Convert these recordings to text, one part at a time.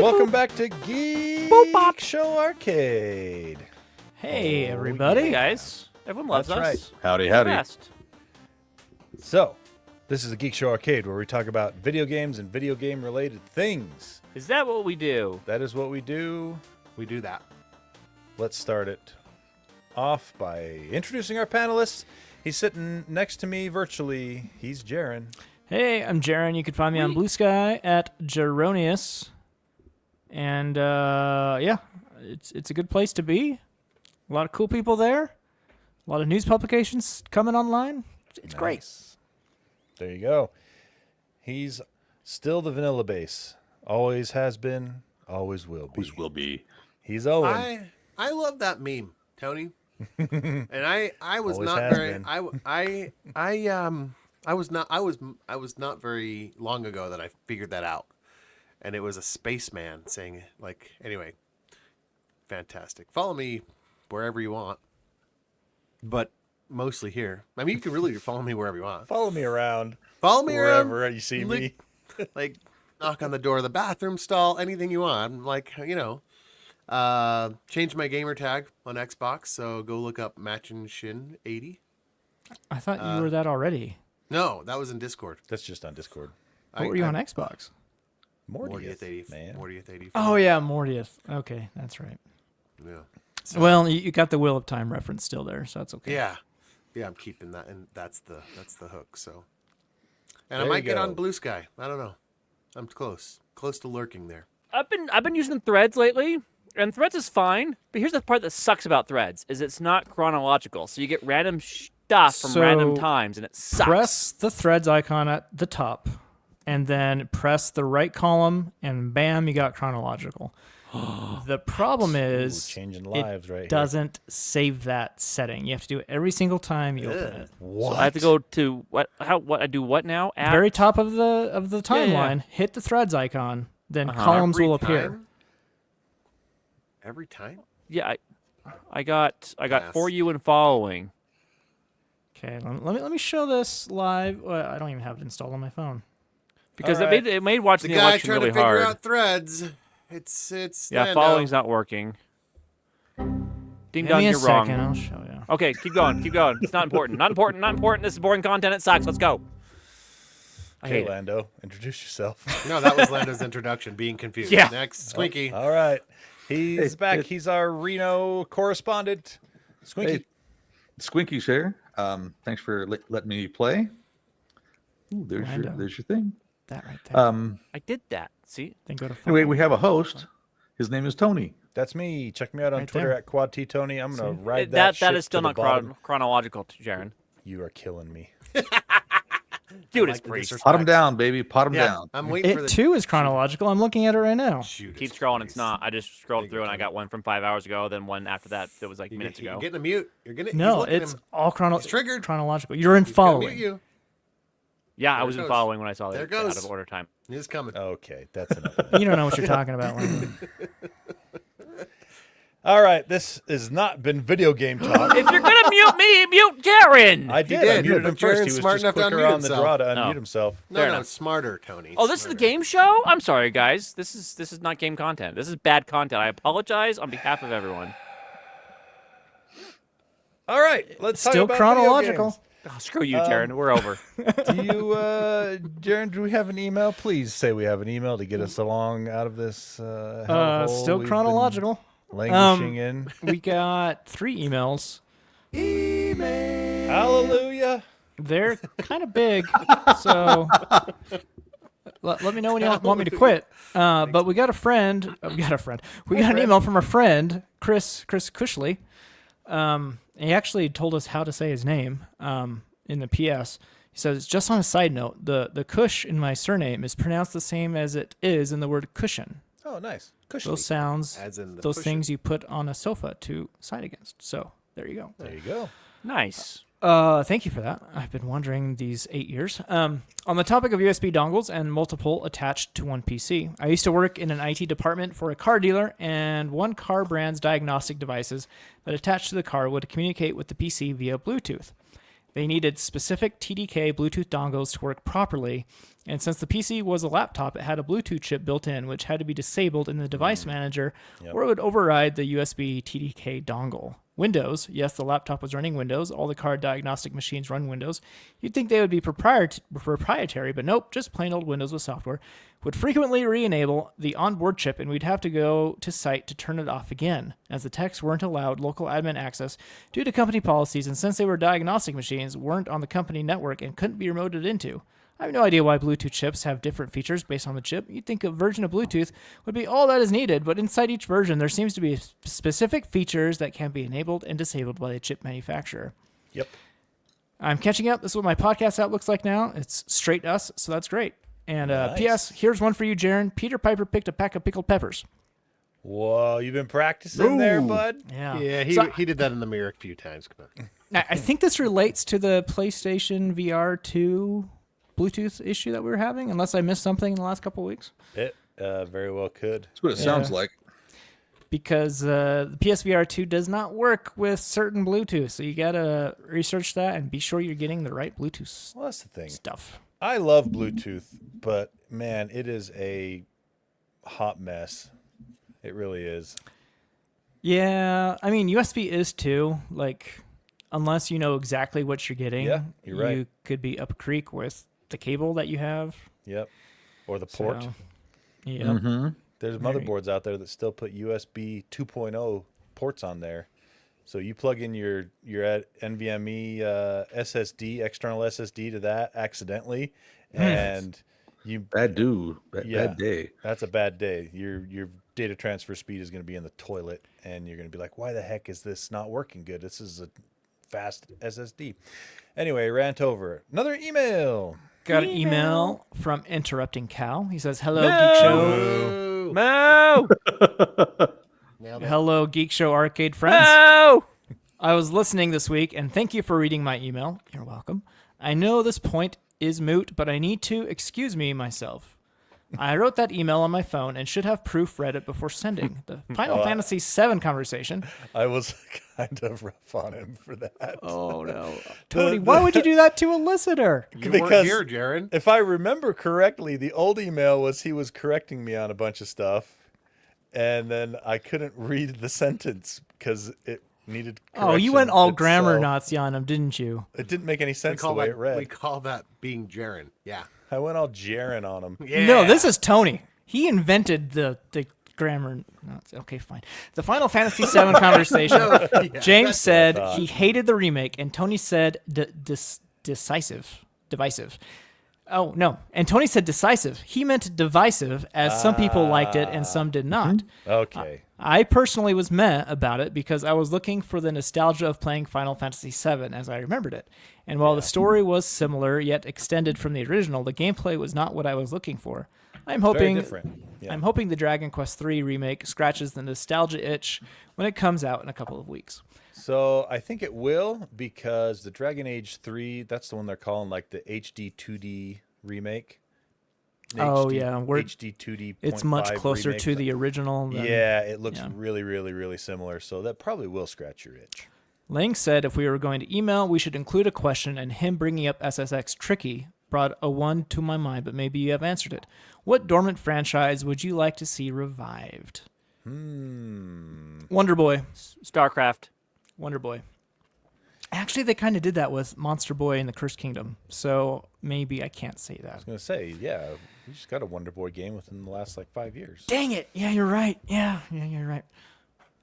Welcome back to Geekshow Arcade. Hey, everybody. Hey, guys. Everyone loves That's us. right. Howdy, howdy. Best. So, this is a Geekshow Arcade where we talk about video games and video game related things. Is that what we do? That is what we do. We do that. Let's start it off by introducing our panelists. He's sitting next to me virtually. He's Jaren. Hey, I'm Jaren. You can find me on Blue Sky at Jaronius. And, yeah, it's a good place to be. A lot of cool people there. A lot of news publications coming online. It's great. There you go. He's still the vanilla base. Always has been, always will be. Always will be. He's Owen. I love that meme, Tony. And I was Always not has very been. I was not very long ago that I figured that out. And it was a spaceman saying, like, anyway, fantastic. Follow me wherever you want, but mostly here. I mean, you can really follow me wherever you want. Follow me around. Follow me wherever around. you see me. Like, knock on the door of the bathroom stall, anything you want. I'm like, changed my gamer tag on Xbox, so go look up Matchin' Shin 80. I thought you were that already. No, that was in Discord. That's just on Discord. What were you on Xbox? Mortieth, 80, man. Mortieth 80. Oh, yeah, Mortieth. Okay, that's right. Yeah. Well, you got the Wheel of Time reference still there, so that's okay. Yeah. Yeah, I'm keeping that, and that's the hook, so. And There I might you get go. on Blue Sky. I don't know. I'm close to lurking there. I've been using Threads lately, and Threads is fine. But here's the part that sucks about Threads: is it's not chronological, so you get random stuff from So, random times, and it sucks. Press the Threads icon at the top, and then press the right column, and bam, you got chronological. The problem is changing lives it right here. doesn't save that setting. You have to do it every single time you open it. What? So I have to go to what? I do what now? App? Very top of the timeline, yeah. hit the Threads icon, then columns Every will appear. time? Every time? Yeah, I got Pass. for you and following. Okay, let me show this live. Well, I don't even have it installed on my phone. Because All right. it made watching The the guy election trying really to figure hard. out Threads. It's Yeah, Lando. following's not working. Ding Give dong, me a you're wrong. second, I'll show you. Okay, keep going. It's not important. Not important. This is boring content. It sucks. Let's go. I Okay, hate it. Lando, introduce yourself. No, that was Lando's introduction, being confused. Yeah. Next, Squinky. All right. He's Hey, back. hey. He's our Reno correspondent. Squinky. Hey, Squinky's here. Thanks for letting me play. Ooh, there's Lando. your thing. That right there. I did that. See? Then go to Anyway, phone. we have a host. His name is Tony. That's me. Check me out on Right Twitter there. at QuadTTony. I'm going to ride That shit is still to the not bottom. chronological, Jaron. You are killing me. Dude, like it's the pretty. disrespect. Pot him down, baby. Pot him Yeah, down. I'm waiting for It the too is chronological. I'm looking at it right now. shoot. Keep scrolling. It's not. I just scrolled through and I got one from 5 hours ago. Then one after that was like minutes You're ago. getting a mute. You're getting he's No, looking at it's him. all He's triggered. chronological. You're in He's gonna mute following. you. Yeah, I There it wasn't goes. following when I saw There the it goes. out of order time. He's coming. Okay, that's enough. You don't know what you're talking about. Lando. All right, this has not been video game talk. If you're gonna mute me, mute Jaron. I did. did, I muted but him first. Jaren's He was smart just enough to quicker unmute on the himself. draw to unmute No. himself. No, Fair no, enough. smarter, Tony. Oh, this is the Smarter. game show? I'm sorry, guys. This is not game content. This is bad content. I apologize on behalf of everyone. All right, let's talk Still about chronological. video Oh, screw you, Jaron. We're over. games. Do you, Jaron? Do we have an email? Please say we have an email to get us along out of this. hellhole Still we've been chronological. Languishing in. We got 3 emails. Hallelujah. They're kind of big, so let me know when you want me to quit. But we got a friend. We got an email from our friend Chris Cushley. He actually told us how to say his name in the PS. He says, just on a side note, the Cush in my surname is pronounced the same as it is in the word cushion. Oh, nice. Cushy. Those sounds, As in the those cushion. things you put on a sofa to side against. So there you go. There you go. Nice. Thank you for that. I've been wondering these 8 years. On the topic of USB dongles and multiple attached to one PC, I used to work in an IT department for a car dealer, and one car brand's diagnostic devices that attached to the car would communicate with the PC via Bluetooth. They needed specific TDK Bluetooth dongles to work properly, and since the PC was a laptop, it had a Bluetooth chip built in, which had to be disabled in the device manager, or it would override the USB TDK dongle. Windows, yes, the laptop was running Windows. All the car diagnostic machines run Windows. You'd think they would be proprietary, but nope, just plain old Windows with software. Would frequently re-enable the onboard chip, and we'd have to go to site to turn it off again, as the techs weren't allowed local admin access due to company policies, and since they were diagnostic machines, weren't on the company network and couldn't be remoted into. I have no idea why Bluetooth chips have different features based on the chip. You'd think a version of Bluetooth would be all that is needed, but inside each version, there seems to be specific features that can be enabled and disabled by the chip manufacturer. Yep. I'm catching up. This is what my podcast app looks like now. It's straight us, so that's great. And Nice. P.S., here's one for you, Jaron. Peter Piper picked a pack of pickled peppers. Whoa, you've been practicing there, Ooh. bud? Yeah, he did that in the mirror a few times. Come on. I think this relates to the PlayStation VR 2 Bluetooth issue that we were having, unless I missed something in the last couple of weeks. It very well could. That's what it sounds like. Because the PSVR 2 does not work with certain Bluetooth, so you gotta research that and be sure you're getting the right Bluetooth Well, that's the thing. stuff. I love Bluetooth, but man, it is a hot mess. It really is. Yeah, I mean USB is too. Like, unless you know exactly what you're getting, Yeah, you're right. you could be up a creek with the cable that you have. Yep. Or the port. So, yeah. Mm-hmm. There's Very- motherboards out there that still put USB 2.0 ports on there. So you plug in your NVMe SSD, external SSD to that accidentally, and you Bad dude. Yeah. Bad day. that's a bad day. Your data transfer speed is going to be in the toilet, and you're going to be like, why the heck is this not working good? This is a fast SSD. Anyway, rant over. Another email. Got an email from Interrupting Cow. He says, "Hello, Geek Show. Mo! Nailed it. Hello, Geek Show arcade friends. Mo! I was listening this week, and thank you for reading my email. You're welcome. I know this point is moot, but I need to excuse me myself. I wrote that email on my phone and should have proofread it before sending. The Final Fantasy VII conversation." I was kind of rough on him for that. Oh, no. Tony, why would you do that to a listener? You Because- weren't here, Jaron. If I remember correctly, the old email was he was correcting me on a bunch of stuff, and then I couldn't read the sentence because it needed correction. Oh, you went all grammar itself. Nazi on him, didn't you? It didn't make any We sense the call way that it read. we call that being Jaron. Yeah. I went all Jaren on him. Yeah. No, this is Tony. He invented the grammar. Nazi. Okay, fine. The Final Fantasy VII conversation. James said he hated the remake, and Tony said divisive. Oh, no. And Tony said decisive. He meant divisive, as some people liked it and some did not. Okay. I personally was meh about it because I was looking for the nostalgia of playing Final Fantasy VII as I remembered it. And while the story was similar yet extended from the original, the gameplay was not what I was looking for. I'm Very hoping different. Yeah. I'm hoping the Dragon Quest III remake scratches the nostalgia itch when it comes out in a couple of weeks. So I think it will, because the Dragon Age 3, that's the one they're calling like the HD 2D remake. Oh, yeah, HD 2D. It's much closer to the original. Than, Yeah, it looks yeah. really, really, really similar. So that probably will scratch your itch. Lang said if we were going to email, we should include a question, and him bringing up SSX Tricky brought a one to my mind, but maybe you have answered it. What dormant franchise would you like to see revived? Wonder Boy. StarCraft. Wonder Boy. Actually, they kind of did that with Monster Boy and the Cursed Kingdom, so maybe I can't say I that. was going to say, yeah, we just got a Wonder Boy game within the last like 5 years. Dang it! Yeah, you're right. Yeah, you're right.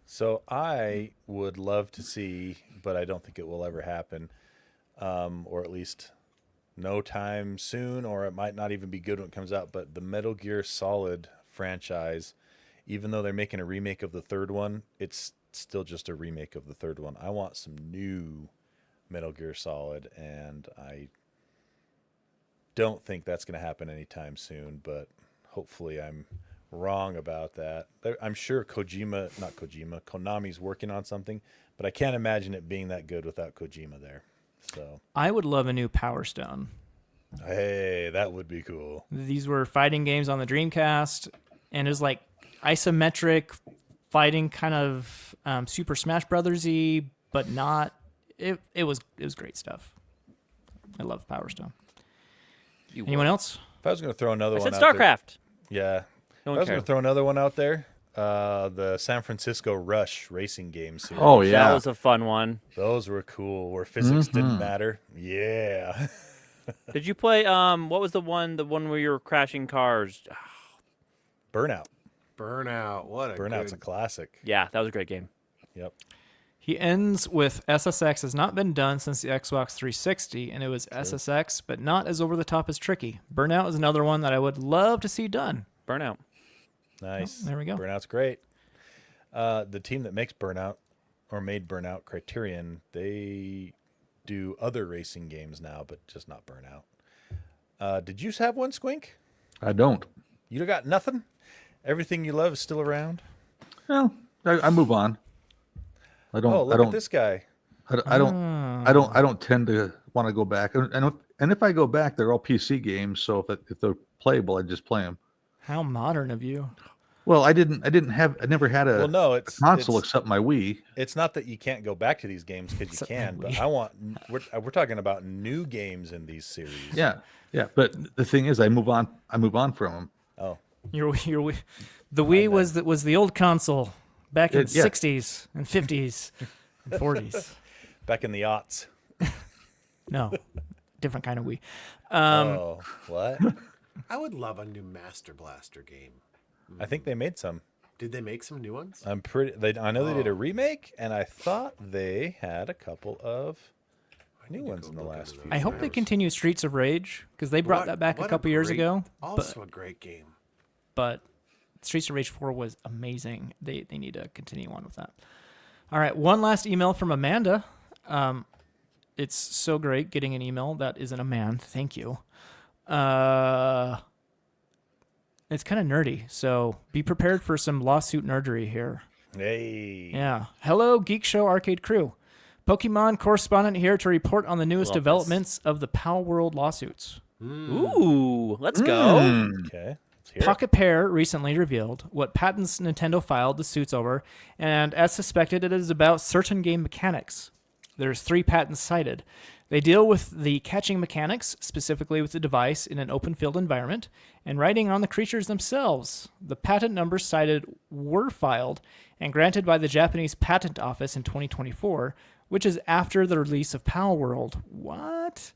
So I would love to see, but I don't think it will ever happen, or at least no time soon, or it might not even be good when it comes out. But the Metal Gear Solid franchise, even though they're making a remake of the third one, it's still just a remake of the third one. I want some new Metal Gear Solid, and I don't think that's going to happen anytime soon, but hopefully I'm wrong about that. I'm sure Konami's working on something, but I can't imagine it being that good without Kojima there. So, I would love a new Power Stone. hey, that would be cool. These were fighting games on the Dreamcast, and it was like isometric fighting, kind of Super Smash Brothers-y, but not. It was great stuff. I love Power Stone. You Anyone would. else? If I was going to throw another I one said out there, StarCraft. yeah. No If I one was going cares. to throw another one out there, the San Francisco Rush racing game series. Oh yeah. That was a fun one. Those were cool, where physics didn't matter. Yeah. Did you play what was the one where you were crashing cars? Burnout. Burnout. What a Burnout's a good... classic. Yeah, that was a great game. Yep. He ends with SSX has not been done since the Xbox 360, and it was SSX, but not as over the top as Tricky. Burnout is another one that I would love to see done. Burnout. Nice. there we go. Burnout's great. The team that makes Burnout, or made Burnout, Criterion, they do other racing games now, but just not Burnout. Did you have one, Squink? I don't. You got nothing? Everything you love is still around? Well, I move on. I don't. Oh, look I don't. at this guy. I don't. I don't tend to want to go back. And if I go back, they're all PC games. So if they're playable, I just play them. How modern of you. Well, I never had a Well, no, it's console it's, except my Wii. it's not that you can't go back to these games because you Except can, my but Wii. we're talking about new games in these series. Yeah, yeah. But the thing is, I move on from them. Oh, The Wii was the old console back in the Yeah. 60s and 50s and 40s. back in the aughts. No, different kind of Wii. Oh, what? I would love a new Master Blaster game. I think they made some. Did they make some new ones? I know they did a remake, and I thought they had a couple of new ones in the last few. I hope they years. continue Streets of Rage because they brought that back a couple years ago. Also a great game. But Streets of Rage 4 was amazing. They need to continue on with that. All right, one last email from Amanda. It's so great getting an email that isn't a man. Thank you. It's kind of nerdy, so be prepared for some lawsuit nerdery here. Hey. Yeah. Hello, Geek Show Arcade crew. Pokemon correspondent here to report on the newest Love this. developments of the Pal World lawsuits. Ooh, let's go. Okay. Let's hear it. Pocket Pair recently revealed what patents Nintendo filed the suits over, and as suspected, it is about certain game mechanics. There's 3 patents cited. They deal with the catching mechanics, specifically with the device in an open field environment, and riding on the creatures themselves. The patent numbers cited were filed and granted by the Japanese Patent Office in 2024, which is after the release of Pal World. What?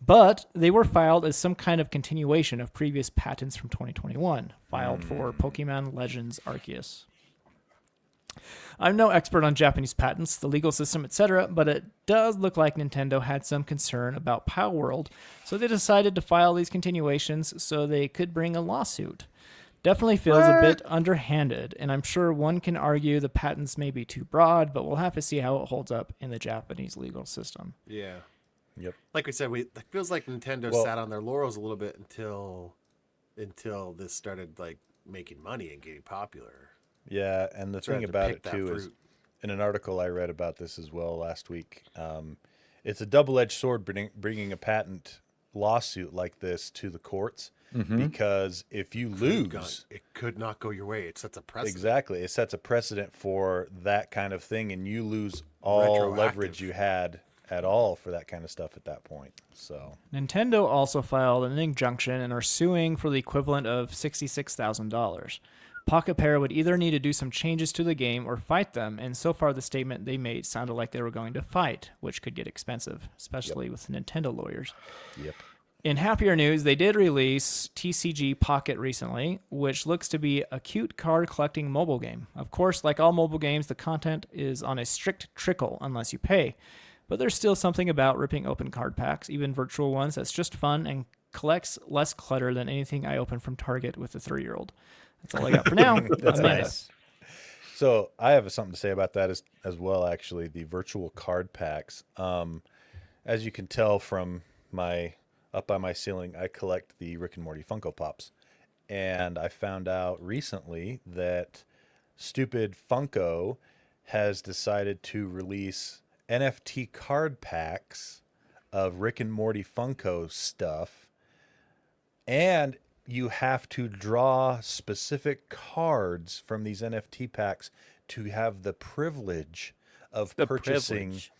But they were filed as some kind of continuation of previous patents from 2021, filed for Pokemon Legends Arceus. I'm no expert on Japanese patents, the legal system, etc., but it does look like Nintendo had some concern about Pal World, so they decided to file these continuations so they could bring a lawsuit. Definitely feels a bit underhanded, and I'm sure one can argue the patents may be too broad, but we'll have to see how it holds up in the Japanese legal system. Yeah. Yep. Like we said, it feels like Nintendo Well- sat on their laurels a little bit until this started like making money and getting popular. Yeah, and the Tried thing to about pick it that too is, fruit. in an article I read about this as well last week, it's a double-edged sword bringing a patent lawsuit like this to the courts, because if you lose, It could not go your way. It sets a precedent. exactly, it sets a precedent for that kind of thing, and you lose all leverage Retroactive. you had at all for that kind of stuff at that point. So Nintendo also filed an injunction and are suing for the equivalent of $66,000. Pocket Pair would either need to do some changes to the game or fight them, and so far the statement they made sounded like they were going to fight, which could get expensive, especially with Nintendo lawyers. yep. In happier news, they did release TCG Pocket recently, which looks to be a cute card collecting mobile game. Of course, like all mobile games, the content is on a strict trickle unless you pay. But there's still something about ripping open card packs, even virtual ones, that's just fun and collects less clutter than anything I open from Target with a 3-year-old. That's all I got for now. That's Amanda. nice. So I have something to say about that as well. Actually, the virtual card packs. As you can tell from my up by my ceiling, I collect the Rick and Morty Funko Pops, and I found out recently that stupid Funko has decided to release NFT card packs of Rick and Morty Funko stuff, and you have to draw specific cards from these NFT packs to have the privilege of The purchasing privilege.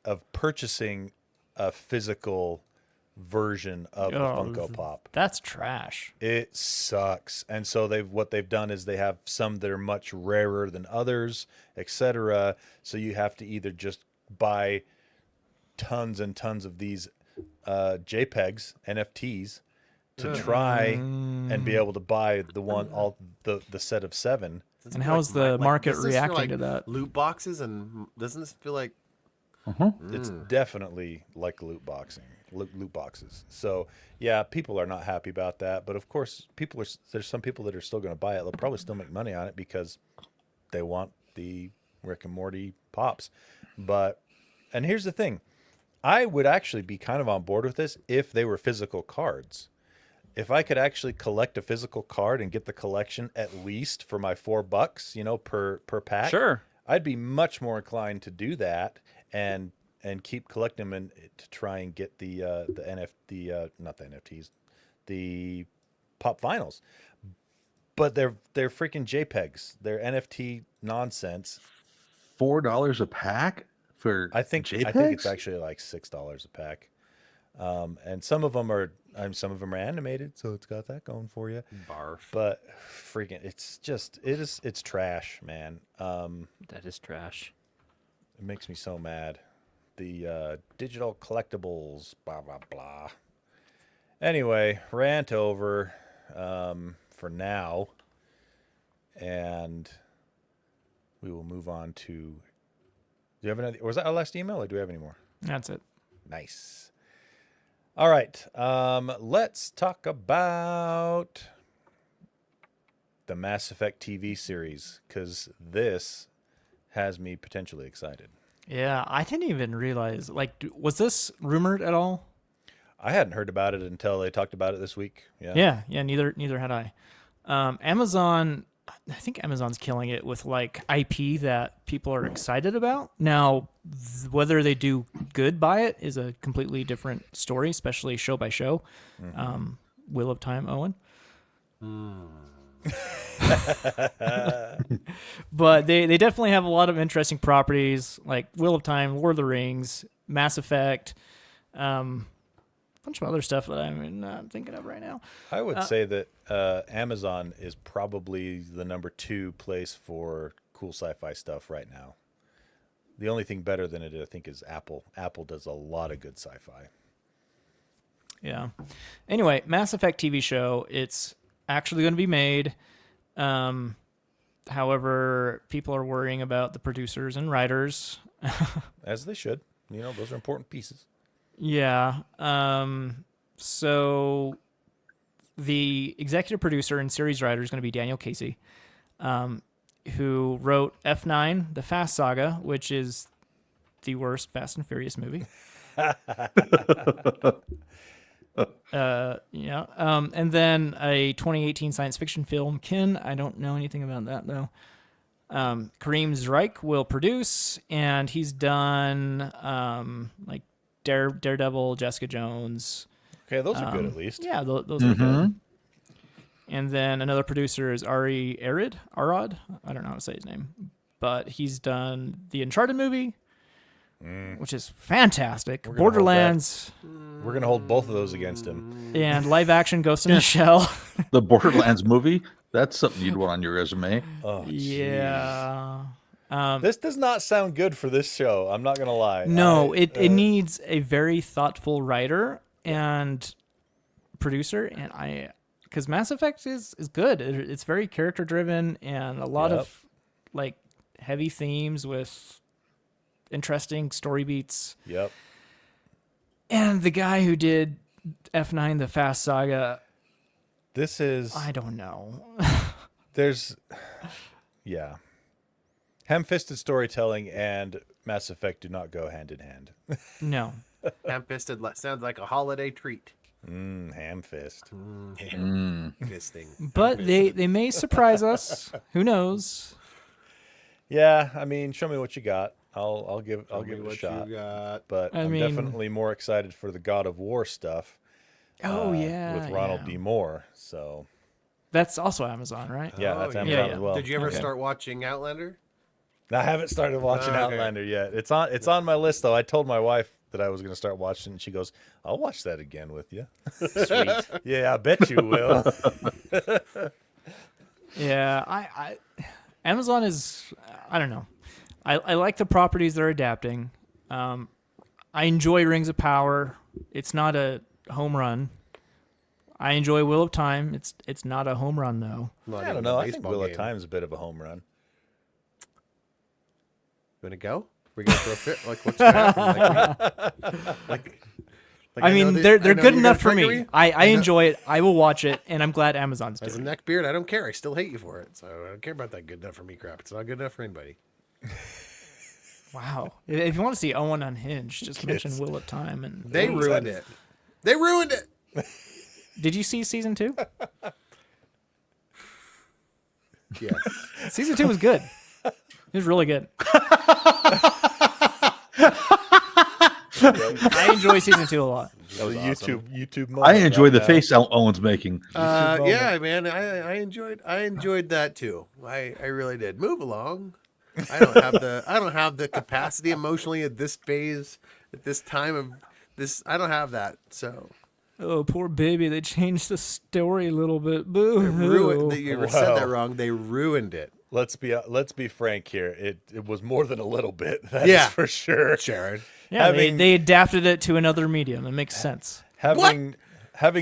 of purchasing a physical version of the Funko Pop. That's trash. It sucks. And so what they've done is they have some that are much rarer than others, etc. So you have to either just buy tons and tons of these JPEGs, NFTs, to try and be able to buy the set of 7. And how's the market does this feel reacting like to that? Loot boxes, and doesn't this feel like It's definitely like loot boxes. So yeah, people are not happy about that. But of course, there's some people that are still going to buy it. They'll probably still make money on it because they want the Rick and Morty pops. And here's the thing, I would actually be kind of on board with this if they were physical cards. If I could actually collect a physical card and get the collection at least for my $4, per pack. Sure. I'd be much more inclined to do that and keep collecting them and to try and get not the NFTs, the pop vinyls. But they're freaking JPEGs. They're NFT nonsense. $4 a pack for JPEGs? I think it's actually like $6 a pack. And some of them are animated, so it's got that going for you. barf? But freaking, it's trash, man. That is trash. It makes me so mad. The digital collectibles, blah, blah, blah. Anyway, rant over for now. And we will move on to... Do you have another... Was that our last email, or do we have any more? That's it. Nice. All right. Let's talk about the Mass Effect TV series, because this has me potentially excited. Yeah, I didn't even realize. Was this rumored at all? I hadn't heard about it until they talked about it this week. Yeah. Yeah. Neither had I. Amazon. I think Amazon's killing it with IP that people are excited about. Now, whether they do good by it is a completely different story, especially show by show. Wheel of Time, Owen. But they definitely have a lot of interesting properties like Wheel of Time, Lord of the Rings, Mass Effect, bunch of other stuff that I'm not thinking of right now. I would say that Amazon is probably the number 2 place for cool sci-fi stuff right now. The only thing better than it, I think, is Apple. Apple does a lot of good sci-fi. Yeah. Anyway, Mass Effect TV show. It's actually going to be made. However, people are worrying about the producers and writers. As they should. Those are important pieces. Yeah. So the executive producer and series writer is going to be Daniel Casey, who wrote F9, The Fast Saga, which is the worst Fast and Furious movie. And then a 2018 science fiction film, Kin. I don't know anything about that, though. Kareem Zreik will produce, and he's done Daredevil, Jessica Jones. Okay, those are good at least. Yeah, those are good. And then another producer is Ari Arad. I don't know how to say his name. But he's done the Uncharted movie, which is fantastic. Borderlands. We're going to hold both of those against him. And live action Ghost in the Shell. The Borderlands movie? That's something you'd want on your resume. Oh, yeah. This does not sound good for this show. I'm not going to lie. No, it needs a very thoughtful writer and producer. And because Mass Effect is good. It's very character driven and a lot of heavy themes with interesting story beats. Yep. And the guy who did F9, The Fast Saga, I don't know. Ham-fisted storytelling and Mass Effect do not go hand in hand. No. Ham-fisted sounds like a holiday treat. Ham-fist. Ham-fisting. But they may surprise us. Who knows? Yeah, I mean, show me what you got. I'll give it a shot. But I'm definitely more excited for the God of War stuff. Oh yeah, with Ronald D. Moore. So that's also Amazon, right? Yeah, that's Amazon as well. Did you ever start watching Outlander? I haven't started watching Outlander yet. It's on my list though. I told my wife that I was going to start watching, and she goes, "I'll watch that again with you." Sweet. Yeah, I bet you will. Yeah, Amazon is, I don't know. I like the properties they're adapting. I enjoy Rings of Power. It's not a home run. I enjoy Wheel of Time. It's not a home run though. Not I even don't a know. I think baseball Wheel of game. Time's a bit of a home run. You wanna go? We're gonna throw a fit. Like what's gonna happen? Like I mean, know they're I know good you're enough for gonna me. trigger I know- enjoy it. I will watch it, and I'm glad Amazon's As a doing it. neckbeard, I don't care. I still hate you for it. So I don't care about that good enough for me crap. It's not good enough for anybody. Wow. If you want to see Owen unhinged, just mention Wheel of Time. And They ruined it. They ruined it. Did you see season 2? Yes. Season 2 was good. It was really good. I enjoy season 2 a lot. That was YouTube moment. I enjoy the right now. face Owen's making. Yeah, man. I enjoyed that too. I really did. Move along. I don't have the capacity emotionally at this phase, at this time of this. I don't have that. So Oh, poor baby. They changed the story a little bit. Boo. you said that Wow. wrong. They ruined it. Let's be frank here. It was more than a little bit. That's Yeah. for sure. Sharon. Yeah, Having- they adapted it to another medium. It makes sense. Having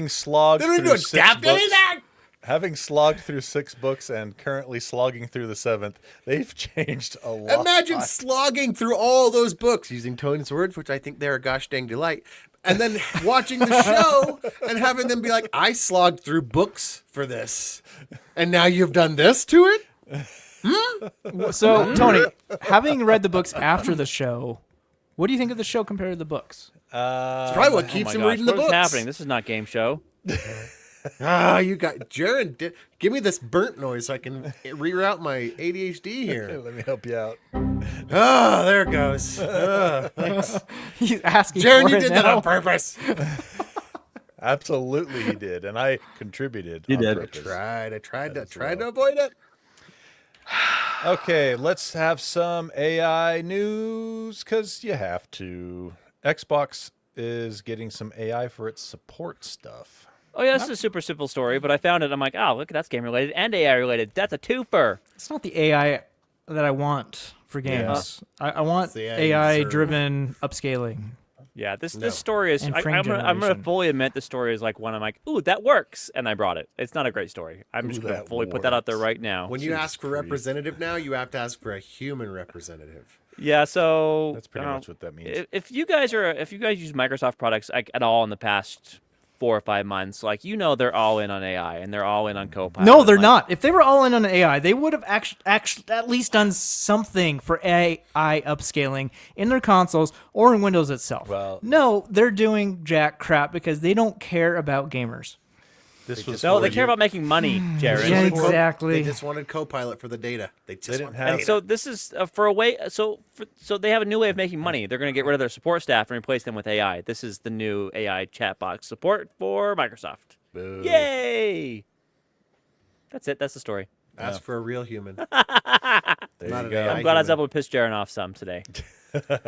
slogged They don't through even 6 adapt any of books, that. having slogged through 6 books and currently slogging through the 7th, they've changed a lot. Imagine slogging through all those books using Tony's words, which I think they're a gosh dang delight, and then watching the show and having them be like, "I slogged through books for this, and now you've done this to it." So, Tony, having read the books after the show, what do you think of the show compared to the books? It's probably what keeps him reading the What's books. happening? This is not game show. You got Jaron. Give me this burnt noise so I can reroute my ADHD here. Let me help you out. Oh, there it goes. Thanks. He's asking Jaron, for you it did that now. on purpose. Absolutely, he did, and I contributed. You on did. purpose. I tried to avoid it. Okay, let's have some AI news because you have to. Xbox is getting some AI for its support stuff. Oh yeah, this is a super simple story, but I found it. I'm like, oh, look, that's game related and AI related. That's a twofer. It's not the AI that I want for games. I want the AI you deserve. AI-driven upscaling. Yeah, this story is. And I'm frame gonna generation. fully admit the story is like one. I'm like, ooh, that works, and I brought it. It's not a great story. I'm just gonna that fully put that out there works. right now. When you ask for representative now, you have to ask for a human representative. Yeah, so That's pretty much what that means. If you guys use Microsoft products like at all in the past 4 or 5 months, like they're all in on AI and they're all in on Copilot. No, they're like, not. If they were all in on AI, they would have actually at least done something for AI upscaling in their consoles or in Windows itself. Well- no, they're doing jack crap because they don't care about gamers. This was No, for they care you- about making money, Jared. Yeah, They exactly. just wanted Copilot for the data. They just didn't want have- And so this is for a way. So they have a new way of making money. They're going to get rid of their support staff and replace them with AI. This is the new AI chatbot support for Microsoft. Boo. Yay! That's it. That's the story. ask for a real human. There Not you an go. AI. I'm glad I was human. able to piss Jaron off some today.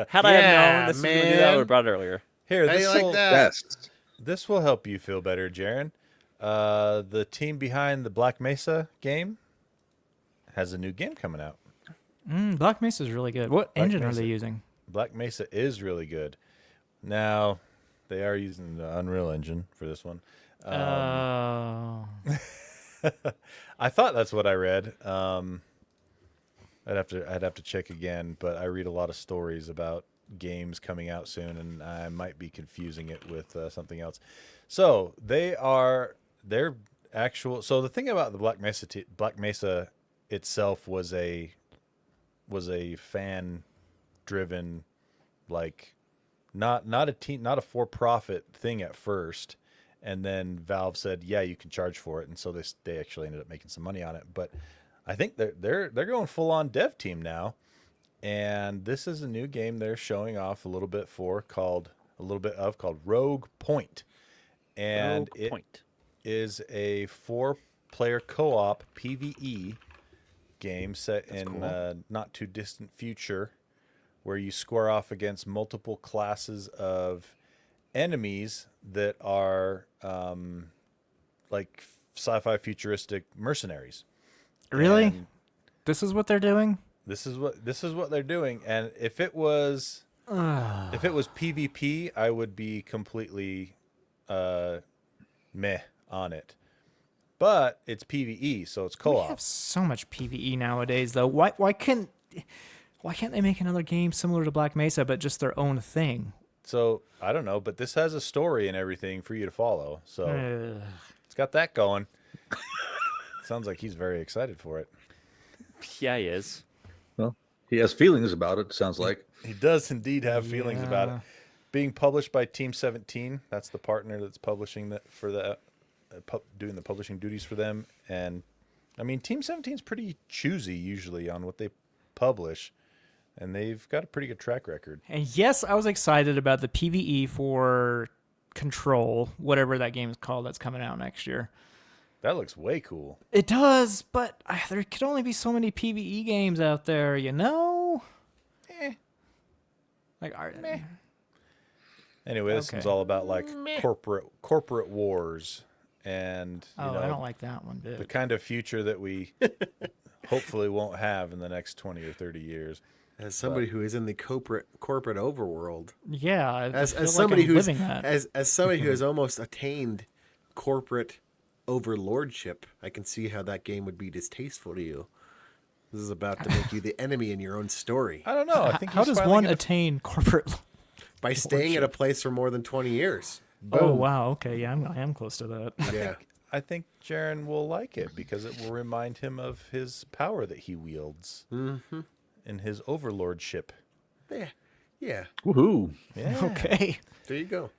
Had I Yeah, have known this was going to do that, I would man. have brought it earlier. Here, How do you this like will that? Yes. this will help you feel better, Jaron. The team behind the Black Mesa game has a new game coming out. Black Mesa is really good. What engine are Mesa. they using? Black Mesa is really good. Now, they are using the Unreal Engine for this one. Oh. I thought that's what I read. I'd have to check again, but I read a lot of stories about games coming out soon, and I might be confusing it with something else. So they're actual. So the thing about the Black Mesa itself was a fan driven, like not a for-profit thing at first, and then Valve said, yeah, you can charge for it, and so they actually ended up making some money on it. But I think they're going full on dev team now, and this is a new game they're showing off a little bit called Rogue Point, and Rogue it Point. is a 4-player co-op PvE game set in not too distant future, where you square off against multiple classes of enemies that are like sci-fi futuristic mercenaries. Really? And This is what they're doing? this is what they're doing. And if it was PvP, I would be completely meh on it. But it's PvE, so it's We co-op. have so much PvE nowadays, though. Why can't they make another game similar to Black Mesa, but just their own thing? So I don't know, but this has a story and everything for you to follow. So it's got that going. Sounds like he's very excited for it. Yeah, he is. Well, he has feelings about it. Sounds like. He does indeed have feelings about it. Yeah. Being published by Team 17, that's the partner that's publishing that for the doing the publishing duties for them. And I mean, Team 17 is pretty choosy usually on what they publish, and they've got a pretty good track record. And yes, I was excited about the PvE for Control, whatever that game is called that's coming out next year. That looks way cool. It does, but there could only be so many PvE games out there, you know? Like, Anyway, this Okay. one's all about like corporate wars, and you know, I don't like that one the bit. kind of future that we hopefully won't have in the next 20 or 30 years. As somebody who is in the corporate overworld, Yeah, I as feel somebody like I'm who's living that. as somebody who has almost attained corporate overlordship, I can see how that game would be distasteful to you. This is about to make you the enemy in your own story I don't know. I think How he's does finally one gonna- attain corporate? by staying at a place for more than 20 years. Oh wow, okay, yeah, I am close to that. Yeah. I think Jaren will like it because it will remind him of his power that he wields in his overlordship. Yeah. Yeah. Woohoo! Yeah. Okay. There you go.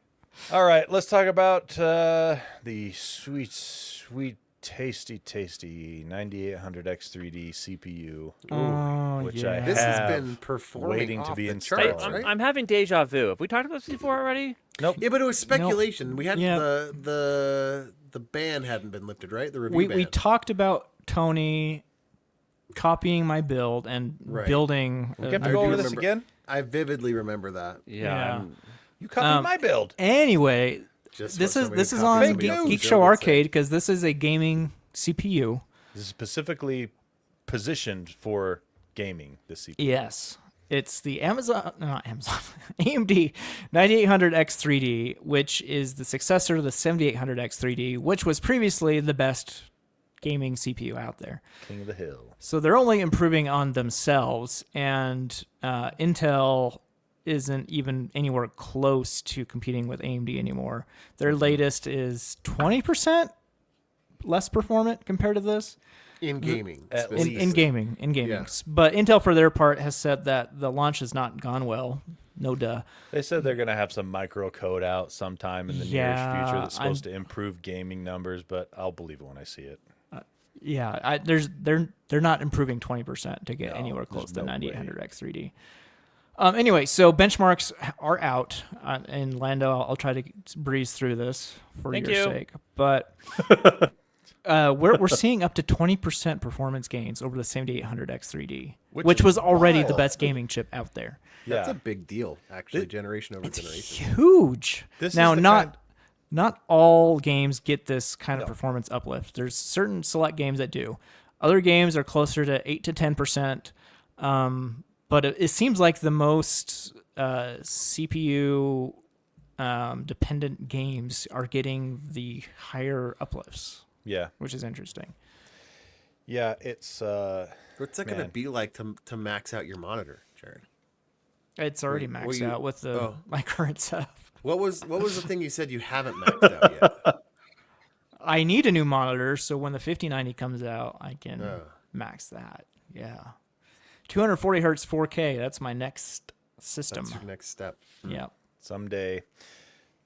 All right, let's talk about the sweet, tasty 9800 X3D CPU, Oh which yeah. I This have has been performing waiting to off be the installed. charts, I'm, right? I'm having deja vu. Have we talked about this before already? Nope. Yeah, but it was speculation. We had Yeah. the ban hadn't been lifted, right? The review ban. we talked about Tony copying my build and Right. building. We have I to go do over this remember- again. I vividly remember that. Yeah. I'm- You copied my build. Anyway, Just this what is somebody this is copied on somebody else's Geek build Show would say. Arcade because this is a gaming CPU. This is specifically positioned for gaming. This CPU. Yes. It's the not Amazon, AMD 9800 X3D, which is the successor to the 7800 X3D, which was previously the best gaming CPU out there. King of the Hill. So they're only improving on themselves, and Intel isn't even anywhere close to competing with AMD anymore. Their latest is 20% less performant compared to this. In gaming. At specifically. least. In gaming. Yeah. But Intel, for their part, has said that the launch has not gone well. No duh. They said they're going to have some micro code out sometime in the nearest Yeah, future that's supposed to improve gaming numbers, but I'll believe it when I see it. Yeah, they're not improving 20% to get No, anywhere close there's to no 9800 X3D. Anyway, so benchmarks are out, and Lando, I'll try to breeze through this for Thank your you. sake. But we're seeing up to 20% performance gains over the 7800 X3D, which is was already the wild. best gaming chip out there. That's Yeah. a big deal, actually, generation over It's generation. huge. This Now, is the not kind- not all games get this kind of No. performance uplift. There's certain select games that do. Other games are closer to 8 to 10%. But it seems like the most CPU dependent games are getting the higher uplifts, Yeah. which is interesting. Yeah, it's What's that going to Man. be like to max out your monitor, Jared? It's already Wait, maxed you- out with oh. my current setup. What was the thing you said you haven't maxed out yet? I need a new monitor, so when the 5090 comes out, I can max that. Yeah. 240 hertz 4K. That's my next system. That's your next step. Yeah. someday.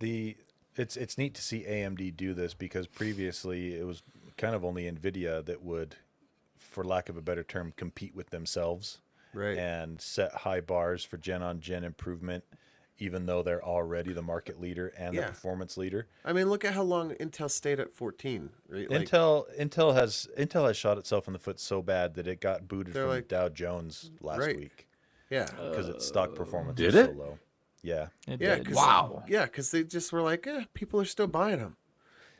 It's neat to see AMD do this because previously it was kind of only Nvidia that would, for lack of a better term, compete with themselves Right. and set high bars for gen-on-gen improvement, even though they're already the market leader and the Yeah. performance leader. I mean, look at how long Intel stayed at 14. Right? Like, Intel has shot itself in the foot so bad that it got booted They're from like- Dow Jones last Right. week. Yeah. because its stock performance Did was so it? low. Yeah. It Yeah. did. 'Cause- Wow. Yeah, because they just were like, people are still buying them.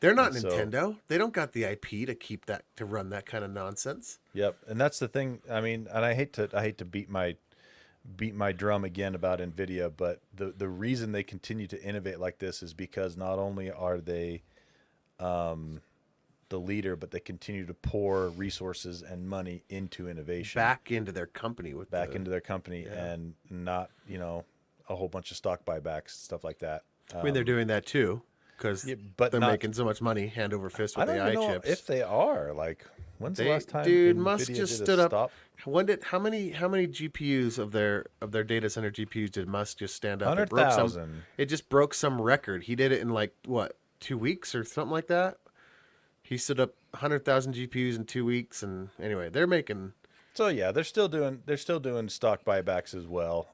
They're not And so- Nintendo. They don't got the IP to run that kind of nonsense. Yep, and that's the thing. I mean, and I hate to beat my drum again about Nvidia, but the reason they continue to innovate like this is because not only are they the leader, but they continue to pour resources and money into innovation Back into their company into their company, and not a whole bunch of stock buybacks, stuff like that. I mean, they're doing that too because but they're not- making so much money hand over fist I with don't AI even know chips. if they are. Like, when's the last time? Dude, NVIDIA Musk did just a stood up. stop? How many GPUs of their data center GPUs did Musk just stand up? It broke 100,000. It just broke some record. He did it in like what 2 weeks or something like that. He stood up 100,000 GPUs in 2 weeks, and anyway, they're making So yeah, they're still doing stock buybacks as well.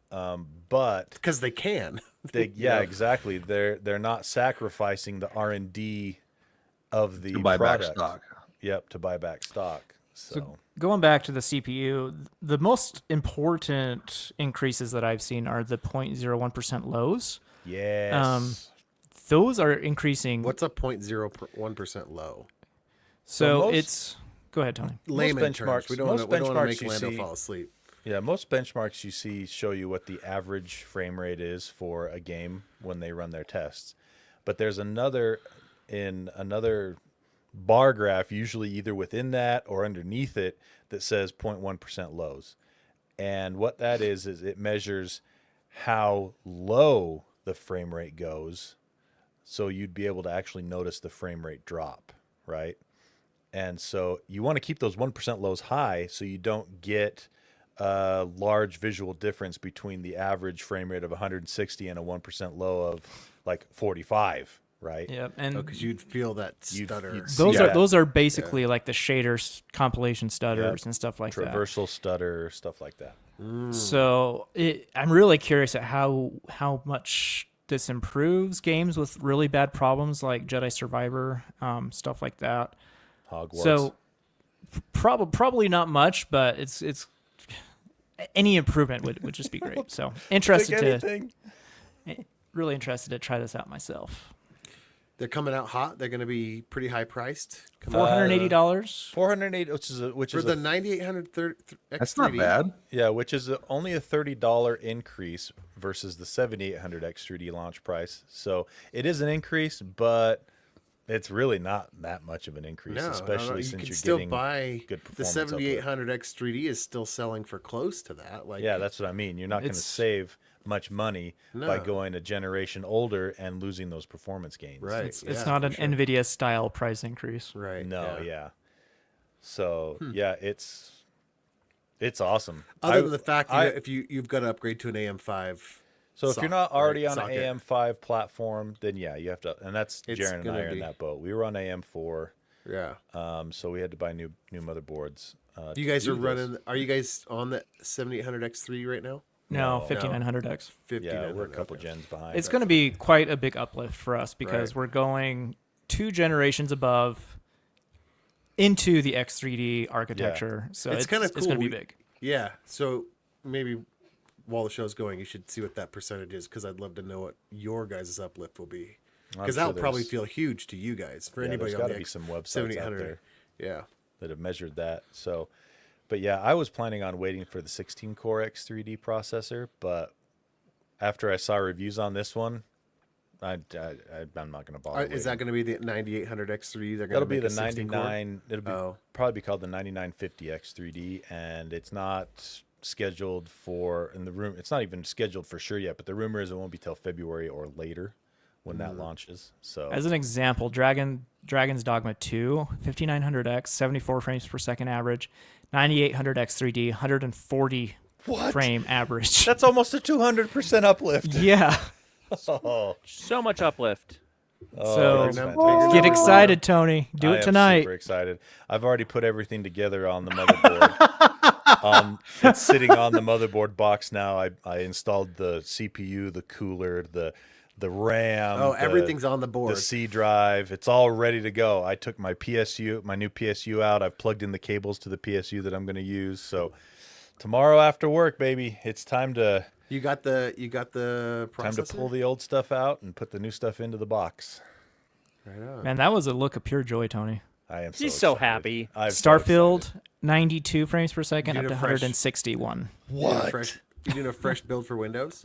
But because they can. exactly. They're not sacrificing the R&D of the To buy back product. stock. Yep, to buy back stock. So, Going back to the CPU, the most important increases that I've seen are the 0.01% lows. yes. Those are increasing. What's a 0.01% low? So most- it's. Go ahead, Tony. Layman terms. benchmarks- We don't most want to make benchmarks you Lando see- fall asleep. Yeah, most benchmarks you see show you what the average frame rate is for a game when they run their tests. But there's another bar graph, usually either within that or underneath it, that says 0.1% lows. And what that is it measures how low the frame rate goes. So you'd be able to actually notice the frame rate drop, right? And so you want to keep those 1% lows high so you don't get a large visual difference between the average frame rate of 160 and a 1% low of like 45, right? Yeah, and Because you'd feel that You'd- stutter. you'd those Yeah. are basically like the shaders, compilation stutters, Yep. and stuff like that. Traversal stutter, stuff like that. So I'm really curious at how much this improves games with really bad problems like Jedi Survivor, stuff like that. Hogwarts. So probably not much, but it's any improvement would just be great. So really interested to try this out myself. They're coming out hot. They're going to be pretty high priced. $480. 408, which For is the 9800 X3D. That's not bad. which is only a $30 increase versus the 7800 X3D launch price. So it is an increase, but it's really not that much of an increase, No, especially you since can you're still getting buy good the performance. 7800 X3D is still selling for close to that. Like, Yeah, that's what I mean. You're not going to It's- save much money by No. going a generation older and losing those performance gains. right. It's yeah, not for an sure. NVIDIA style price increase. Right. No, yeah. yeah. So yeah, it's awesome. Other than the fact I- that if you've got to upgrade to an AM5. So if you're not already on socket. an AM5 platform, then yeah, you have to. And that's It's Jaron and I gonna are in be- that boat. We were on AM4, Yeah. so we had to buy new motherboards. You to guys do are this. running. Are you guys on the 7800 X3 right now? No, No. 5900X. 5900. Yeah, we're a couple okay. gens behind. It's going to be quite a big uplift for us because Right. we're going 2 generations above into the X3D architecture. So It's kinda It's going to cool. be big. Yeah. So maybe while the show's going, you should see what that percentage is because I'd love to know what your guys' uplift will be. I'm Because sure that'll probably there's- feel huge to you guys. For yeah, anybody there's on got the to be some websites out 7800. there Yeah. that have measured that. So, but yeah, I was planning on waiting for the 16 core X3D processor, but after I saw reviews on this one, I'm not going to bother. Is that going to be the 9800 X3? They're going That'll to be make the a 16 core? 99. It'll be Oh. probably be called the 9950 X3D, and it's not scheduled for in the room. It's not even scheduled for sure yet, but the rumor is it won't be till February or later when that launches. So As an example, Dragon's Dogma 2, 5900X, 74 frames per second average, 9800 X3D, 140 what? frame average. That's almost a 200% uplift. Yeah. Oh, So much uplift. So that's Bigger fantastic. get excited, Tony. Do I it am tonight. Super excited. I've already put everything together on the motherboard. It's sitting on the motherboard box now. I installed the CPU, the cooler, the RAM. Oh, the- everything's on the board. The C drive. It's all ready to go. I took my PSU, my new PSU out. I've plugged in the cables to the PSU that I'm going to use. So Tomorrow after work, baby, it's time to You got the time to processor? pull the old stuff out and put the new stuff into the box. Right on. Man, that was a look of pure joy, Tony. I am He's so excited. happy. I'm so excited. Starfield, 92 frames per second, You up need to a fresh- 161. You doing a fresh build for Windows?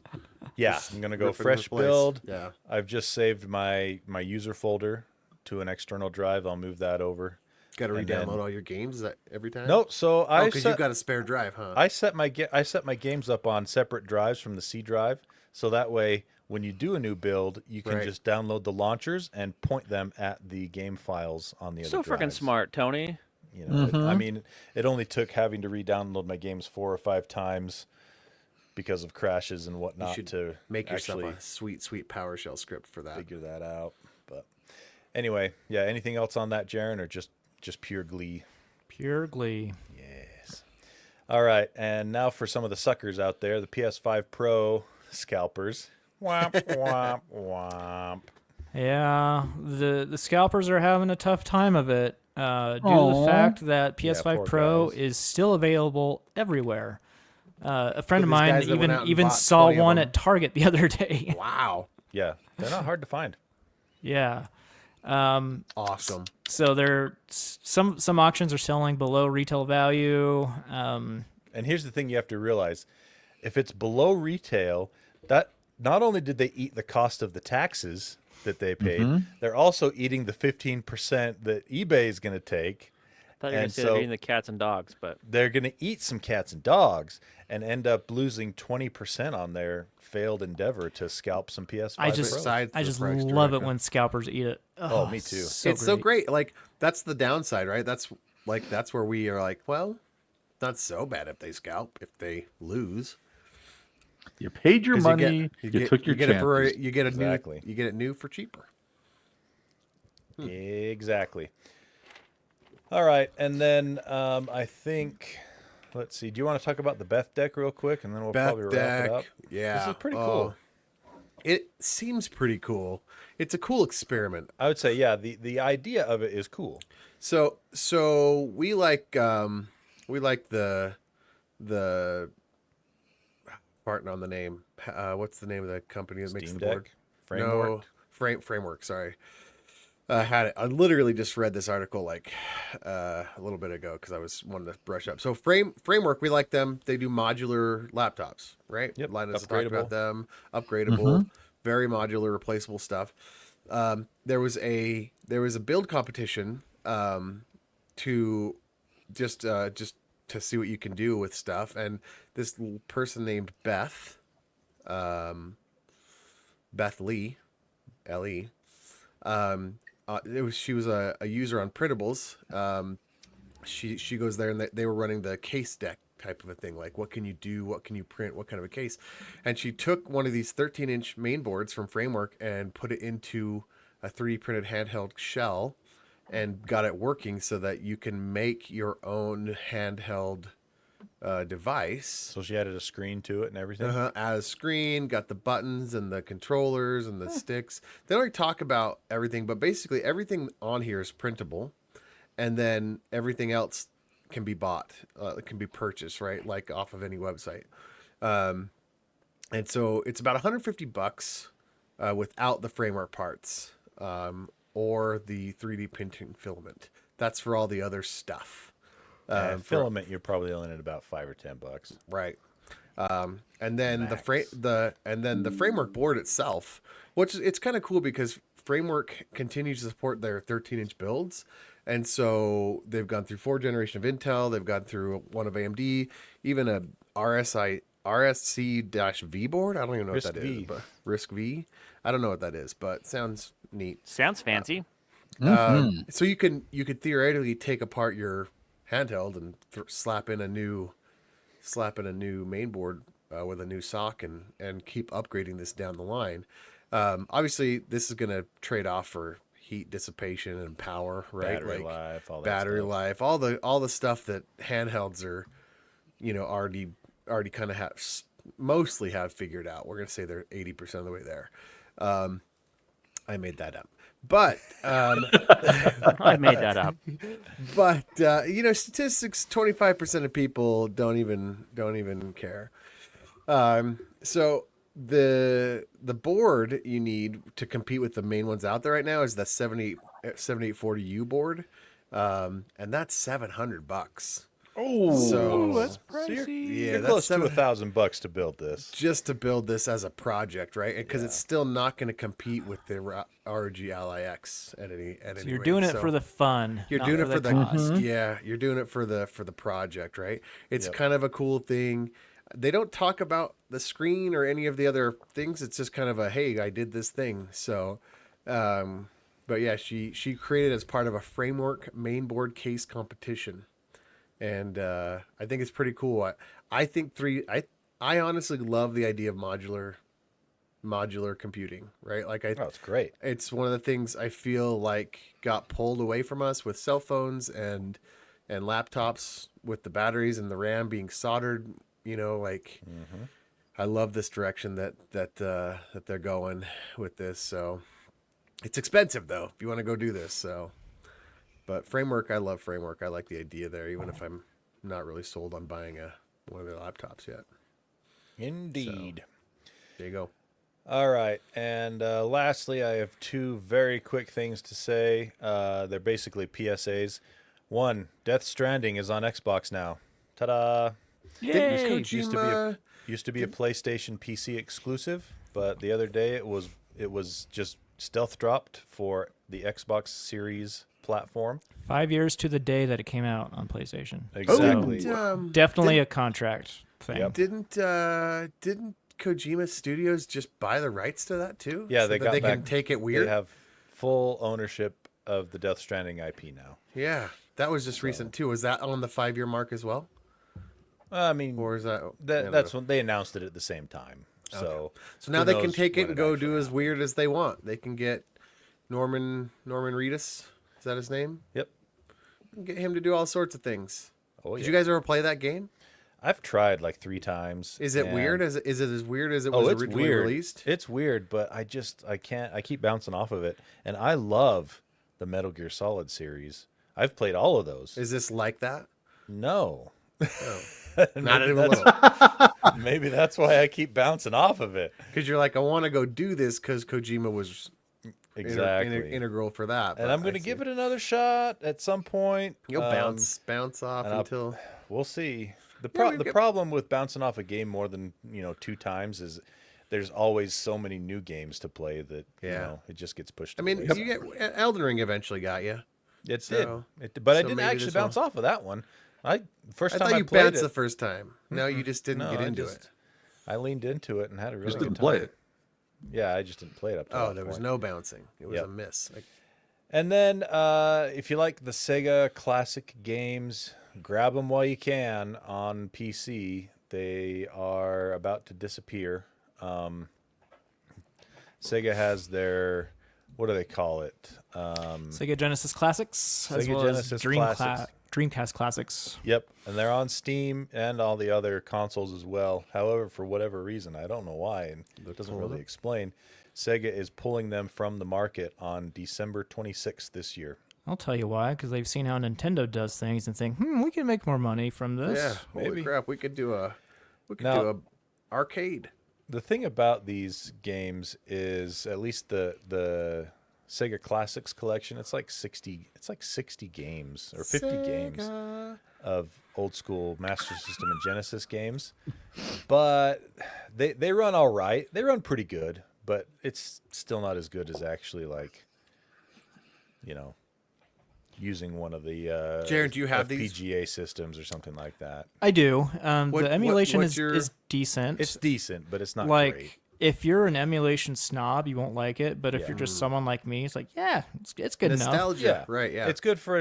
Yeah, I'm gonna go Ripping fresh the place. build. Yeah. I've just saved my user folder to an external drive. I'll move that over. Got to And re-download then- all your games every time? Nope. So I because set, you've got a spare drive, huh? I set my games up on separate drives from the C drive, so that way when you do a new build, you can Right. just download the launchers and point them at the game files on the other So freaking drives. smart, Tony. You know, I mean, it only took having to re-download my games 4 or 5 times because of crashes and You whatnot should to make yourself actually a sweet PowerShell script for that. figure that out. But anyway, yeah. Anything else on that, Jaren, or just pure glee? Pure glee. Yes. All right, and now for some of the suckers out there, the PS5 Pro scalpers. Womp womp womp. Yeah, the scalpers are having a tough time of it due to the Aw. fact that PS5 poor Pro guys. is still available everywhere. A friend of these mine guys that went out and even bought saw 20 of one them. at Target the other day. Wow. Yeah, they're not hard to find. Yeah. Awesome. So they're some auctions are selling below retail value. And here's the thing you have to realize: if it's below retail, that not only did they eat the cost of the taxes that they paid, they're also eating the 15% that eBay is going to take. I thought you were going And to say so- they're eating the cats and dogs, but They're going to eat some cats and dogs and end up losing 20% on their failed endeavor to scalp some PS5 I just Pros. Besides I the just price love it directly. when scalpers eat it. Oh, me too. It's so great. Like that's the downside, right? That's where we are like, well, not so bad if they scalp, if they lose. You paid your 'Cause money. You took your you get it for chances. you get a Exactly. new you get it new for cheaper. Exactly. All right, and then I think, let's see. Do you want to talk about the Beth Deck real quick, and then we'll Beth probably wrap it up? Deck, yeah. This is pretty Oh, cool. It seems pretty cool. It's a cool experiment. I would say, yeah, the idea of it is cool. So we like the farting on the name. What's the name of the company that makes Steam the Deck? board? Framework? No, framework. Sorry. Had it. I literally just read this article like a little bit ago because I was wanting to brush up. So framework, we like them. They do modular laptops, right? Yep, Linus talked about upgradable. them. Upgradable, very modular, replaceable stuff. There was a build competition to just to see what you can do with stuff, and this person named Beth, Beth Lee, L-E, she was a user on Printables. She goes there and they were running the case deck type of a thing. Like, what can you do? What can you print? What kind of a case? And she took one of these 13-inch main boards from Framework and put it into a 3D printed handheld shell and got it working so that you can make your own handheld device. So she added a screen to it and everything. Add a screen, got the buttons and the controllers and the sticks. They don't really talk about everything, but basically everything on here is printable, and then everything else can be bought, it can be purchased, right? Like off of any website. And so it's about $150 without the framework parts or the 3D printing filament. That's for all the other stuff. Filament, you're probably only at about $5 or $10. Right. And then the framework board itself, which it's kind of cool because Framework continues to support their 13-inch builds. And so they've gone through 4 generation of Intel, they've gone through one of AMD, even a RSC-V board. I don't even know what that is, RISC-V. but RISC-V. I don't know what that is, but it sounds neat. sounds fancy. So you could theoretically take apart your handheld and slap in a new main board with a new sock and keep upgrading this down the line. Obviously, this is going to trade off for heat dissipation and power, right? Battery life, all that battery stuff. life, all the stuff that handhelds are, already kind of mostly have figured out. We're going to say they're 80% of the way there. I made that up. But I made that up. but statistics: 25% of people don't even care. So the board you need to compete with the main ones out there right now is the 7840U board, and that's $700. Oh, So that's you're, pricey. you're close to $1,000 to build this. just to build this as a project, right? Because it's still not going to compete with the ROG Ally X at any So you're rate. doing it So for the fun. you're not doing it for the cost. yeah, you're doing it for the project, right? It's kind of a cool thing. They don't talk about the screen or any of the other things. It's just kind of a hey, I did this thing. So, but yeah, she created as part of a framework mainboard case competition. And I think it's pretty cool. I think I honestly love the idea of modular computing, right? Like It's great. it's one of the things I feel like got pulled away from us with cell phones and laptops with the batteries and the RAM being soldered. I love this direction that they're going with this. So it's expensive though if you want to go do this. So. But framework, I love framework. I like the idea there, even if I'm not really sold on buying one of their laptops yet. Indeed. There you go. All right. And lastly, I have two very quick things to say. They're basically PSAs. One, Death Stranding is on Xbox now. Ta-da! Yay! Used to be a PlayStation PC exclusive, but the other day it was just stealth dropped for the Xbox Series platform. 5 years to the day that it came out on PlayStation. Exactly. Definitely a contract thing. Yep. Didn't Kojima Studios just buy the rights to that too? Yeah, so they that got they back, can take it weird. They have full ownership of the Death Stranding IP now. Yeah, that was just recent too. Was that on the 5-year mark as well, I mean, or is that? that's when they announced it at the same time. So, So now who they can knows take when it and go actually do as happened. weird as they want. They can get Norman Reedus. Is that his name? Yep. Get him to do all sorts of things. Oh, Did yeah. you guys ever play that game? I've tried like 3 times. Is it and- weird? Is it as weird as it Oh, was it's originally weird. released? It's weird, but I can't. I keep bouncing off of it, and I love the Metal Gear Solid series. I've played all of those. Is this like that? No, Not Maybe even a that's- little. maybe that's why I keep bouncing off of it. Because you're like, I want to go do this because Kojima was Exactly. integral for that. And I'm going to give it another shot at some point. You'll bounce off and I'll- until. We'll see. The we've got- problem with bouncing off a game more than 2 times is there's always so many new games to play that it just gets pushed. I mean, to the you wayside. get Elden Ring eventually got you. It so- did. But I so didn't maybe actually this bounce will- off of that one. First I time thought I you played bounced it, the first time. No, you just didn't no, get I into just- it. I leaned into it and had a really Just good didn't time. play it. Yeah, I just didn't play it up to Oh, that there was point. no bouncing. It was Yep. a miss. Like, And then if you like the Sega classic games, grab them while you can on PC. They are about to disappear. Sega has their, what do they call it? Sega Genesis Classics, as Sega well Genesis as Classics. Dreamcast Classics. Yep, and they're on Steam and all the other consoles as well. However, for whatever reason, I don't know why, and it doesn't really explain, Sega is pulling them from the market on December 26th this year. I'll tell you why, because they've seen how Nintendo does things and think, we can make more money from this. yeah, holy maybe. crap, we could do a Now- do a arcade. The thing about these games is, at least the Sega Classics collection, it's like 60 games or 50 games of old school Master System and Genesis games. But they run all right. They run pretty good, but it's still not as good as actually using one of the Jared, do you have these? FPGA systems or something like that. I do. The emulation what's your- is decent. It's decent, but it's not like great. if you're an emulation snob, you won't like it. But if you're just someone like me, it's like, it's good enough. Nostalgia, right? Yeah, It's good for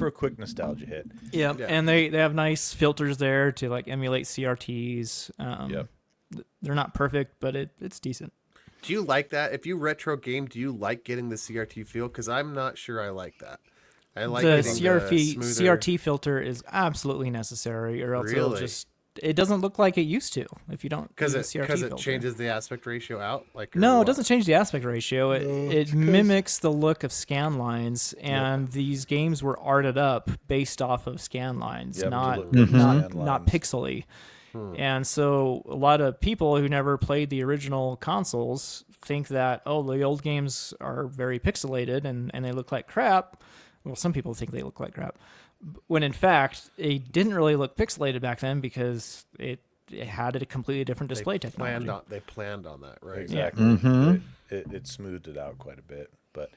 a quick nostalgia hit. Yeah, Yeah. and they have nice filters there to like emulate CRTs. Yep. They're not perfect, but it's decent. Do you like that? If you retro game, do you like getting the CRT feel? Because I'm not sure I like that. I like The getting CRT the smoother... CRT filter is absolutely necessary, or else it'll Really? just it doesn't look like it used to if you don't Because use the CRT it filter. changes the aspect ratio out. Like, or No, what? it doesn't change the aspect ratio. It it's 'cause- mimics the look of scan lines, and these games were arted up based off of scan lines, Yep, to not look good with not scan not lines. pixely. And so a lot of people who never played the original consoles think that, oh, the old games are very pixelated and they look like crap. Well, some people think they look like crap. When in fact, it didn't really look pixelated back then because it had a completely different display technology. They planned on that, right? Exactly. It smoothed it out quite a bit. But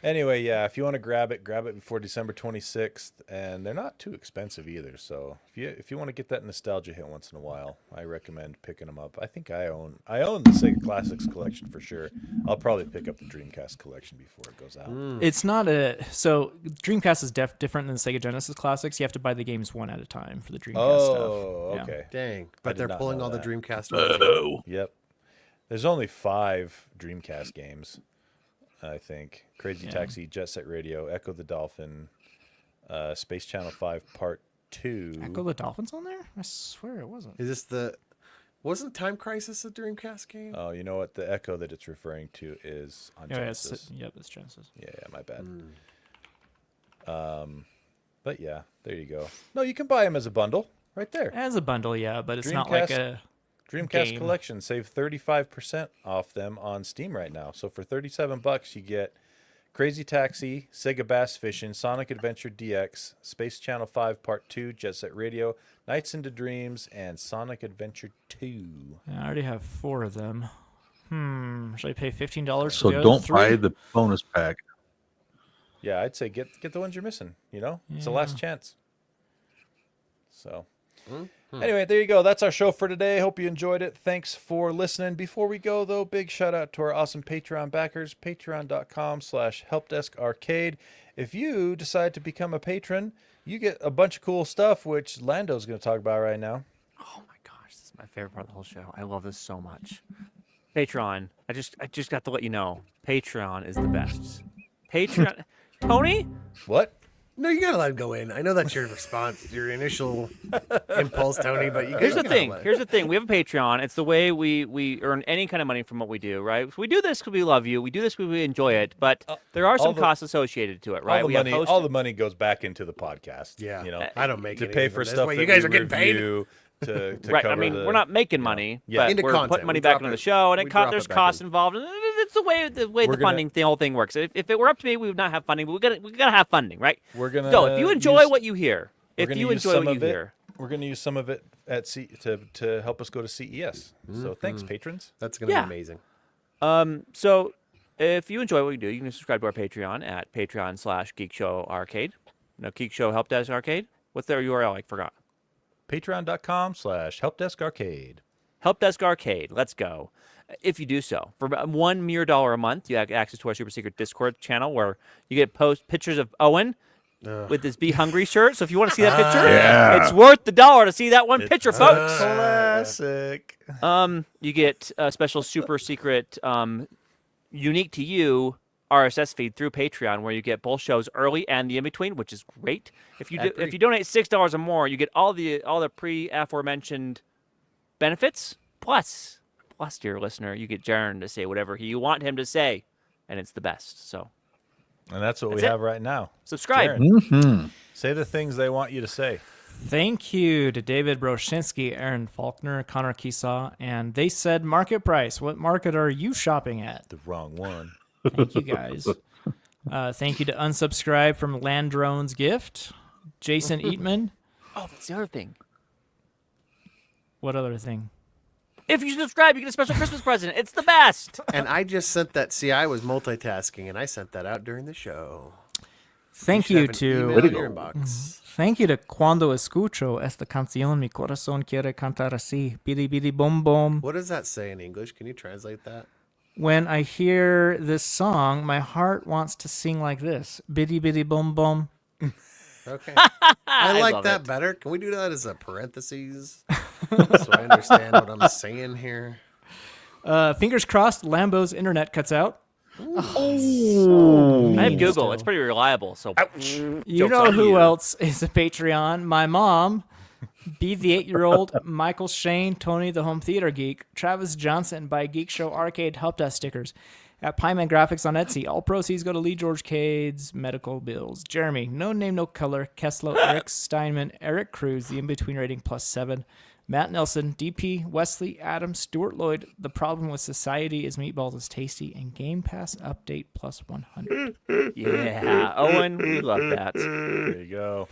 anyway, yeah, if you want to grab it before December 26th. And they're not too expensive either. So if you want to get that nostalgia hit once in a while, I recommend picking them up. I think I own the Sega Classics collection for sure. I'll probably pick up the Dreamcast collection before it goes out. It's not so Dreamcast is different than Sega Genesis Classics. You have to buy the games one at a time for the Dreamcast stuff. Oh, Yeah. okay. Dang. I But did they're not pulling know all the that. Dreamcast ones. Yep. There's only 5 Dreamcast games, I think. Crazy Yeah. Taxi, Jet Set Radio, Echo the Dolphin, Space Channel 5 Part 2. Echo the Dolphins on there? I swear it wasn't. Is this wasn't Time Crisis a Dreamcast game? Oh, you know what? The Echo that it's referring to is on Yeah, Genesis. it's Genesis. Yeah, my bad. But yeah, there you go. No, you can buy them as a bundle right there. As a bundle, yeah, but it's not like Dreamcast- a Dreamcast game. Collection, save 35% off them on Steam right now. So for $37, you get Crazy Taxi, Sega Bass Fishing, Sonic Adventure DX, Space Channel 5 Part 2, Jet Set Radio, Nights into Dreams, and Sonic Adventure 2. I already have 4 of them. Should I pay $15 So for the other don't 3? buy the bonus pack. Yeah, I'd say get the ones you're missing. You know, it's the last chance. So, anyway, there you go. That's our show for today. Hope you enjoyed it. Thanks for listening. Before we go, though, big shout out to our awesome Patreon backers, patreon.com/helpdeskarcade. If you decide to become a patron, you get a bunch of cool stuff, which Lando's going to talk about right now. Oh my gosh, this is my favorite part of the whole show. I love this so much. Patreon. I just got to let you know, Patreon is the best. Patreon. Tony? What? No, you gotta let him go in. I know that's your response, your initial impulse, Tony. But Here's the thing. Here's the thing. We have a Patreon. It's the way we earn any kind of money from what we do, right? So we do this because we love you. We do this because we enjoy it. But there are some costs associated to it, right? All the money goes back into the podcast. Yeah, you know, I don't make to anything pay from for this. stuff Wait, that you guys we are getting paid? review, to right. cover I mean, the, we're not making money, Yeah. but Into we're content. putting money We back drop into it- the show, and we drop there's it back costs in. involved. It's the way the We're gonna- funding, the whole thing works. If it were up to me, we would not have funding. But we gotta have funding, right? We're gonna So if you enjoy use- what you hear, we're if gonna you use enjoy some what you of it- hear, we're going to use some of it at to help us go to CES. So thanks, patrons. That's gonna Yeah. be amazing. So if you enjoy what we do, you can subscribe to our Patreon at patreon.com/geekshowarcade. No, Geek Show Help Desk Arcade. What's their URL? I forgot. Patreon.com/helpdeskarcade. Help Desk Arcade. Let's go. If you do so, for about $1 mere a month, you have access to our super secret Discord channel where you get pictures of Owen with his Be Hungry shirt. So if you want to see that picture, Yeah. it's worth the $1 to see that one picture, folks. Classic. You get a special super secret, unique to you RSS feed through Patreon, where you get both shows early and the in between, which is great. If you if you donate $6 or more, you get all the aforementioned benefits. Plus, dear listener, you get Jaron to say whatever you want him to say, and it's the best. So And that's what we That's it. have right now. subscribe. Jaron, say the things they want you to say. Thank you to David Broshinsky, Aaron Faulkner, Connor Keesaw, and they said market price. What market are you shopping at? The wrong one. Thank you guys. Thank you to unsubscribe from Landrone's Gift, Jason Eatman. Oh, that's the other thing. What other thing? If you subscribe, you get a special Christmas present. It's the best. And I just sent that. See, I was multitasking, and I sent that out during the show. Thank should you have an email to in your inbox. thank you to Cuando escucho esta canción mi corazón quiere cantar así, bidi bidi bom bom. What does that say in English? Can you translate that? When I hear this song, my heart wants to sing like this, bidi bidi bom bom. Okay. I like love that it. better. Can we do that as a parentheses so I understand what I'm saying here? Fingers crossed, Lambo's internet cuts out. I have Google. Still. It's pretty reliable. So You Joke's know on who you. else is a Patreon? My mom, Be the 8-year-old, Michael Shane, Tony the Home Theater Geek, Travis Johnson by Geekshow Arcade Help Desk stickers. At Pieman Graphics on Etsy. All proceeds go to Lee George Cade's medical bills. Jeremy, No Name, No Color, Kessler, Eric Steinman, Eric Cruz, the in-between rating +7. Matt Nelson, DP, Wesley, Adam, Stuart Lloyd, The Problem with Society is Meatballs is Tasty, and Game Pass Update +100. Yeah, Owen, we love that. There you go.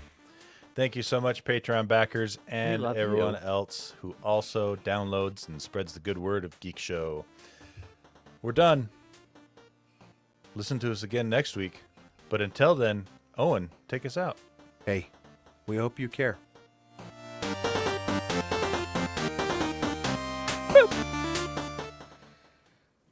Thank you so much, Patreon backers, and love everyone you. else who also downloads and spreads the good word of Geek Show. We're done. Listen to us again next week. But until then, Owen, take us out. Hey, we hope you care. Boop.